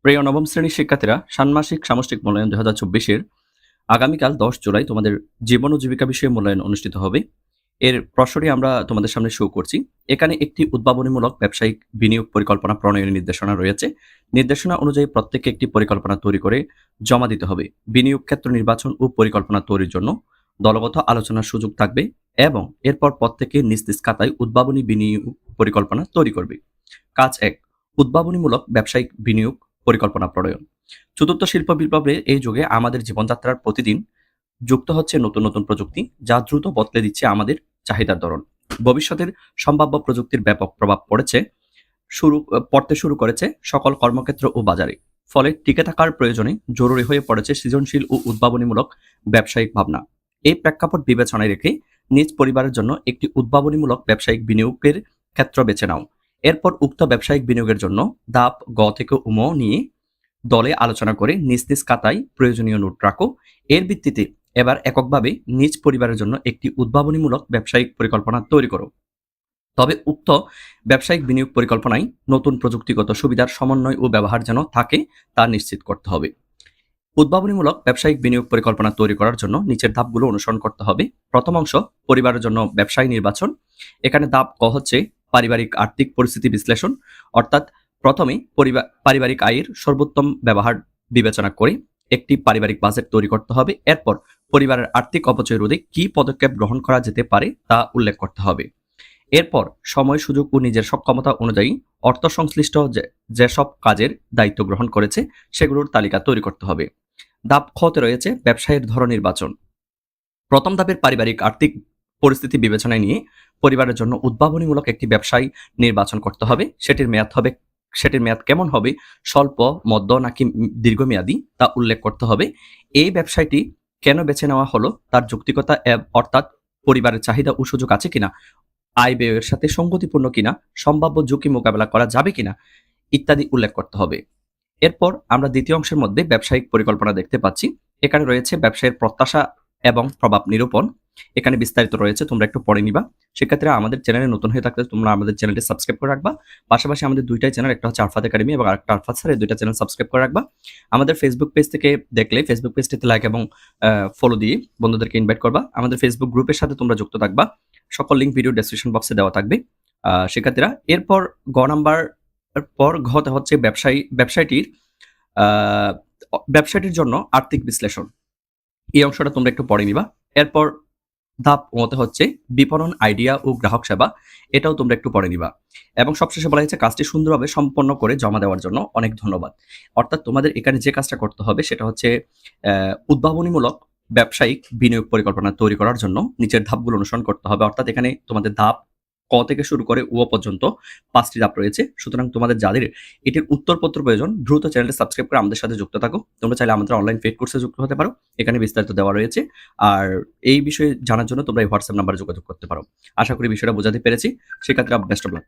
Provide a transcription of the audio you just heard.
প্রিয় নবম শ্রেণীর শিক্ষার্থীরা, ষান্মাসিক সামষ্টিক মূল্যায়ন 2024-এর আগামীকাল 10 জুলাই তোমাদের জীবন ও জীবিকা বিষয়ে মূল্যায়ন অনুষ্ঠিত হবে। এর প্রশ্নটি আমরা তোমাদের সামনে শো করছি। এখানে একটি উদ্ভাবনীমূলক ব্যবসায়িক বিনিয়োগ পরিকল্পনা প্রণয়নের নির্দেশনা রয়েছে। নির্দেশনা অনুযায়ী প্রত্যেককে একটি পরিকল্পনা তৈরি করে জমা দিতে হবে। বিনিয়োগ ক্ষেত্র নির্বাচন ও পরিকল্পনা তৈরির জন্য দলগত আলোচনার সুযোগ থাকবে এবং এরপর প্রত্যেকে নিজ নিজ খাতায় উদ্ভাবনী বিনিয়োগ পরিকল্পনা তৈরি করবে। কাজ 1, উদ্ভাবনীমূলক ব্যবসায়িক বিনিয়োগ পরিকল্পনা প্রণয়ন। চতুর্থ শিল্প বিপ্লবের এই যুগে আমাদের জীবনযাত্রার প্রতিদিন যুক্ত হচ্ছে নতুন নতুন প্রযুক্তি, যা দ্রুত বদলে দিচ্ছে আমাদের চাহিদার ধরন। ভবিষ্যতের সম্ভাব্য প্রযুক্তির ব্যাপক প্রভাব পড়তে শুরু করেছে সকল কর্মক্ষেত্র ও বাজারে। ফলে টিকে থাকার প্রয়োজনে জরুরি হয়ে পড়েছে সৃজনশীল ও উদ্ভাবনীমূলক ব্যবসায়িক ভাবনা। এই প্রেক্ষাপট বিবেচনায় রেখে নিজ পরিবারের জন্য একটি উদ্ভাবনীমূলক ব্যবসায়িক বিনিয়োগের ক্ষেত্র বেছে নাও। এরপর উক্ত ব্যবসায়িক বিনিয়োগের জন্য ধাপ গ থেকে উম নিয়ে দলে আলোচনা করে নিজ নিজ খাতায় প্রয়োজনীয় নোট রাখো। এর ভিত্তিতে এবার এককভাবে নিজ পরিবারের জন্য একটি উদ্ভাবনীমূলক ব্যবসায়িক পরিকল্পনা তৈরি করো। তবে উক্ত ব্যবসায়িক বিনিয়োগ পরিকল্পনায় নতুন প্রযুক্তিগত সুবিধার সমন্বয় ও ব্যবহার যেন থাকে তা নিশ্চিত করতে হবে। উদ্ভাবনীমূলক ব্যবসায়িক বিনিয়োগ পরিকল্পনা তৈরি করার জন্য নিচের ধাপগুলো অনুসরণ করতে হবে। প্রথম অংশ, পরিবারের জন্য ব্যবসায়ী নির্বাচন। এখানে ধাপ ক হচ্ছে পারিবারিক আর্থিক পরিস্থিতি বিশ্লেষণ, অর্থাৎ প্রথমে পারিবারিক আয়ের সর্বোত্তম ব্যবহার বিবেচনা করে একটি পারিবারিক বাজেট তৈরি করতে হবে। এরপর পরিবারের আর্থিক অপচয় রোধে কি পদক্ষেপ গ্রহণ করা যেতে পারে তা উল্লেখ করতে হবে। এরপর সময়, সুযোগ ও নিজের সক্ষমতা অনুযায়ী অর্থ সংশ্লিষ্ট যেসব কাজের দায়িত্ব গ্রহণ করেছে সেগুলোর তালিকা তৈরি করতে হবে। ধাপ খতে রয়েছে ব্যবসায়ের ধরন নির্বাচন। প্রথম ধাপের পারিবারিক আর্থিক পরিস্থিতি বিবেচনায় নিয়ে পরিবারের জন্য উদ্ভাবনীমূলক একটি ব্যবসায় নির্বাচন করতে হবে। সেটির মেয়াদ কেমন হবে, স্বল্প, মধ্য নাকি দীর্ঘমেয়াদী তা উল্লেখ করতে হবে। এই ব্যবসায়টি কেন বেছে নেওয়া হলো তার যৌক্তিকতা, অর্থাৎ পরিবারের চাহিদা ও সুযোগ আছে কিনা, আয় ব্যয়ের সাথে সঙ্গতিপূর্ণ কিনা, সম্ভাব্য ঝুঁকি মোকাবেলা করা যাবে কিনা ইত্যাদি উল্লেখ করতে হবে। এরপর আমরা দ্বিতীয় অংশের মধ্যে ব্যবসায়িক পরিকল্পনা দেখতে পাচ্ছি। এখানে রয়েছে ব্যবসায়ের প্রত্যাশা এবং প্রভাব নিরূপণ। এখানে বিস্তারিত রয়েছে, তোমরা একটু পড়ে নিবা। শিক্ষার্থীরা, আমাদের চ্যানেলে নতুন হয়ে থাকলে তোমরা আমাদের চ্যানেলটি সাবস্ক্রাইব করে রাখবা। পাশাপাশি আমাদের দুইটাই চ্যানেল, একটা হচ্ছে আরফাত একাডেমি এবং আরেকটা আরফাত স্যার, এই দুইটা চ্যানেল সাবস্ক্রাইব করে রাখবা। আমাদের ফেসবুক পেজ থেকে দেখলে ফেসবুক পেজটিতে লাইক এবং ফলো দিয়ে বন্ধুদেরকে ইনভাইট করবা। আমাদের ফেসবুক গ্রুপের সাথে তোমরা যুক্ত থাকবা। সকল লিঙ্ক ভিডিও ডেসক্রিপশন বক্সে দেওয়া থাকবে। শিক্ষার্থীরা, এরপর গ নাম্বার পর ঘতে হচ্ছে ব্যবসাটির জন্য আর্থিক বিশ্লেষণ। এই অংশটা তোমরা একটু পড়ে নিবা। এরপর ধাপ মতে হচ্ছে বিপণন, আইডিয়া ও গ্রাহক সেবা। এটাও তোমরা একটু পড়ে নিবা। এবং সবশেষে বলা হয়েছে কাজটি সুন্দরভাবে সম্পন্ন করে জমা দেওয়ার জন্য অনেক ধন্যবাদ। অর্থাৎ তোমাদের এখানে যে কাজটা করতে হবে সেটা হচ্ছে উদ্ভাবনীমূলক ব্যবসায়িক বিনিয়োগ পরিকল্পনা তৈরি করার জন্য নিচের ধাপগুলো অনুসরণ করতে হবে। অর্থাৎ এখানে তোমাদের ধাপ ক থেকে শুরু করে ও পর্যন্ত 5টি ধাপ রয়েছে। সুতরাং তোমাদের যাদের এটির উত্তরপত্র প্রয়োজন, দ্রুত চ্যানেলটি সাবস্ক্রাইব করে আমাদের সাথে যুক্ত থাকো। তোমরা চাইলে আমাদের অনলাইন পেইড কোর্সে যুক্ত হতে পারো, এখানে বিস্তারিত দেওয়া রয়েছে। আর এই বিষয়ে জানার জন্য তোমরা এই হোয়াটসঅ্যাপ নাম্বারে যোগাযোগ করতে পারো। আশা করি বিষয়টা বোঝাতে পেরেছি। শিক্ষার্থীরা, বেস্ট অফ লাক।